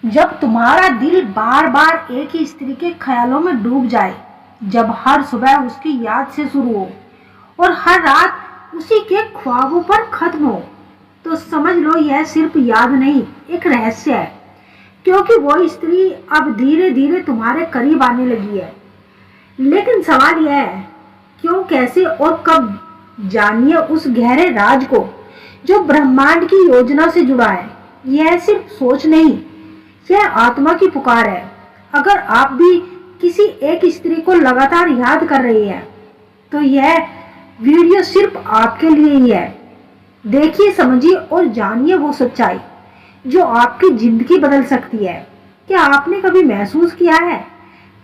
जब तुम्हारा दिल बार बार एक ही स्त्री के ख्यालों में डूब जाए, जब हर सुबह उसकी याद से शुरू हो और हर रात उसी के ख्वाबों पर खत्म हो, तो समझ लो यह सिर्फ याद नहीं, एक रहस्य है। क्योंकि वो स्त्री अब धीरे धीरे तुम्हारे करीब आने लगी है। लेकिन सवाल यह है, क्यों, कैसे और कब? जानिए उस गहरे राज को जो ब्रह्मांड की योजना से जुड़ा है। यह सिर्फ सोच नहीं, यह आत्मा की पुकार है। अगर आप भी किसी एक स्त्री को लगातार याद कर रही हैं, तो यह वीडियो सिर्फ आपके लिए ही है। देखिए, समझिए और जानिए वो सच्चाई जो आपकी जिंदगी बदल सकती है। क्या आपने कभी महसूस किया है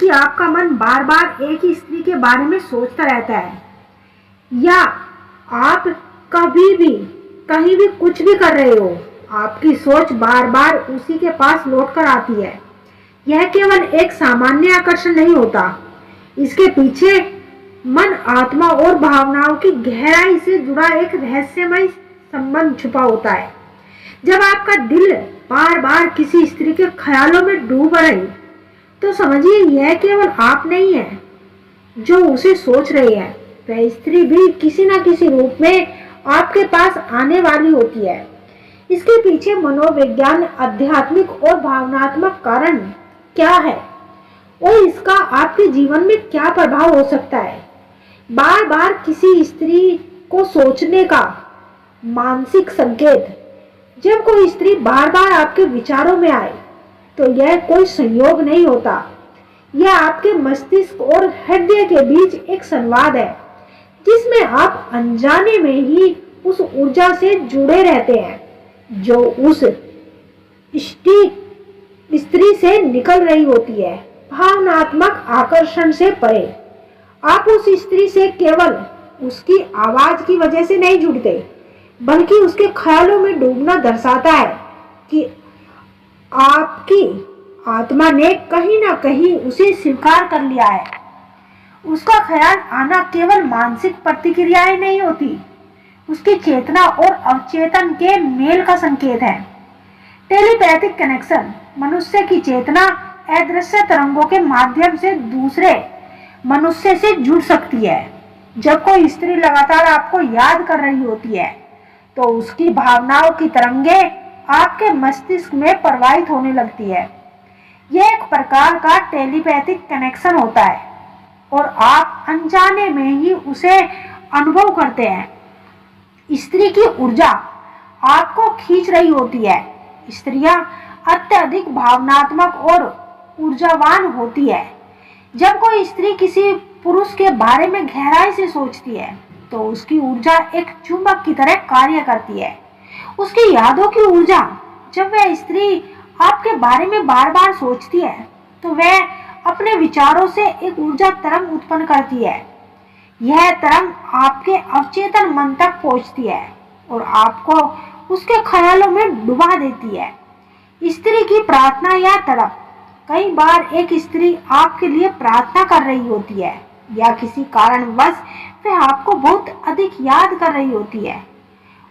कि आपका मन बार बार एक ही स्त्री के बारे में सोचता रहता है, या आप कभी भी कहीं भी कुछ भी कर रहे हो, आपकी सोच बार बार उसी के पास लौट कर आती है? यह केवल एक सामान्य आकर्षण नहीं होता, इसके पीछे मन, आत्मा और भावनाओं की गहराई से जुड़ा एक रहस्यमय संबंध छुपा होता है। जब आपका दिल बार बार किसी स्त्री के ख्यालों में डूब रहे, तो समझिए यह केवल आप नहीं है जो उसे सोच रहे हैं, वह स्त्री भी किसी न किसी रूप में आपके पास आने वाली होती है। इसके पीछे मनोविज्ञान, आध्यात्मिक और भावनात्मक कारण क्या है और इसका आपके जीवन में क्या प्रभाव हो सकता है? बार बार किसी स्त्री को सोचने का मानसिक संकेत। जब कोई स्त्री बार बार आपके विचारों में आए, तो यह कोई संयोग नहीं होता, यह आपके मस्तिष्क और हृदय के बीच एक संवाद है, जिसमें आप अनजाने में ही उस ऊर्जा से जुड़े रहते हैं जो उस स्त्री से निकल रही होती है। भावनात्मक आकर्षण से परे, आप उस स्त्री से केवल उसकी आवाज की वजह से नहीं जुड़ते, बल्कि उसके ख्यालों में डूबना दर्शाता है कि आपकी आत्मा ने कहीं ना कहीं उसे स्वीकार कर लिया है। उसका ख्याल आना केवल मानसिक प्रतिक्रियाएं नहीं होती, उसकी चेतना और अवचेतन के मेल का संकेत है। टेलीपैथिक कनेक्शन, मनुष्य की चेतना अदृश्य तरंगों के माध्यम से दूसरे मनुष्य से जुड़ सकती है। जब कोई स्त्री लगातार आपको याद कर रही होती है, तो उसकी भावनाओं की तरंगें आपके मस्तिष्क में प्रवाहित होने लगती है। यह एक प्रकार का टेलीपैथिक कनेक्शन होता है और आप अनजाने में ही उसे अनुभव करते हैं। स्त्री की ऊर्जा आपको खींच रही होती है। स्त्रियां अत्यधिक भावनात्मक और ऊर्जावान होती है। जब कोई स्त्री किसी पुरुष के बारे में गहराई से सोचती है, तो उसकी ऊर्जा एक चुंबक की तरह कार्य करती है। उसकी यादों की ऊर्जा, जब वह स्त्री आपके बारे में बार बार सोचती है, तो वह अपने विचारों से एक ऊर्जा तरंग उत्पन्न करती है। यह तरंग आपके अवचेतन मन तक पहुंचती है और आपको उसके ख्यालों में डुबा देती है। स्त्री की प्रार्थना या तड़प, कई बार एक स्त्री आपके लिए प्रार्थना कर रही होती है, या किसी कारणवश वह आपको बहुत अधिक याद कर रही होती है।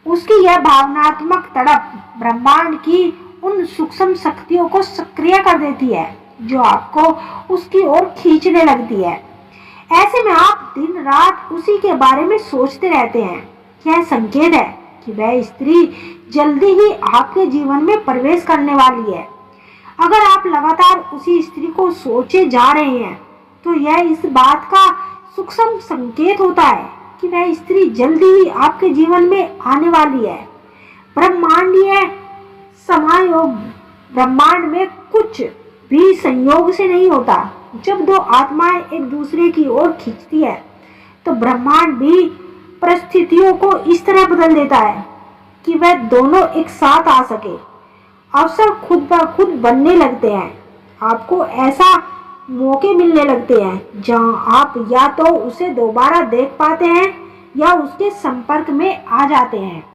उसकी यह भावनात्मक तड़प ब्रह्मांड की उन सूक्ष्म शक्तियों को सक्रिय कर देती है, जो आपको उसकी ओर खींचने लगती है। ऐसे में आप दिन रात उसी के बारे में सोचते रहते हैं। यह संकेत है कि वह स्त्री जल्दी ही आपके जीवन में प्रवेश करने वाली है। अगर आप लगातार उसी स्त्री को सोचे जा रहे हैं, तो यह इस बात का सूक्ष्म संकेत होता है कि वह स्त्री जल्दी ही आपके जीवन में आने वाली है। ब्रह्मांडीय समायोग, ब्रह्मांड में कुछ भी संयोग से नहीं होता। जब दो आत्माएं एक दूसरे की ओर खींचती है, तो ब्रह्मांड भी परिस्थितियों को इस तरह बदल देता है कि वह दोनों एक साथ आ सके। अवसर खुद ब खुद बनने लगते हैं। आपको ऐसा मौके मिलने लगते हैं जहां आप या तो उसे दोबारा देख पाते हैं, या उसके संपर्क में आ जाते हैं।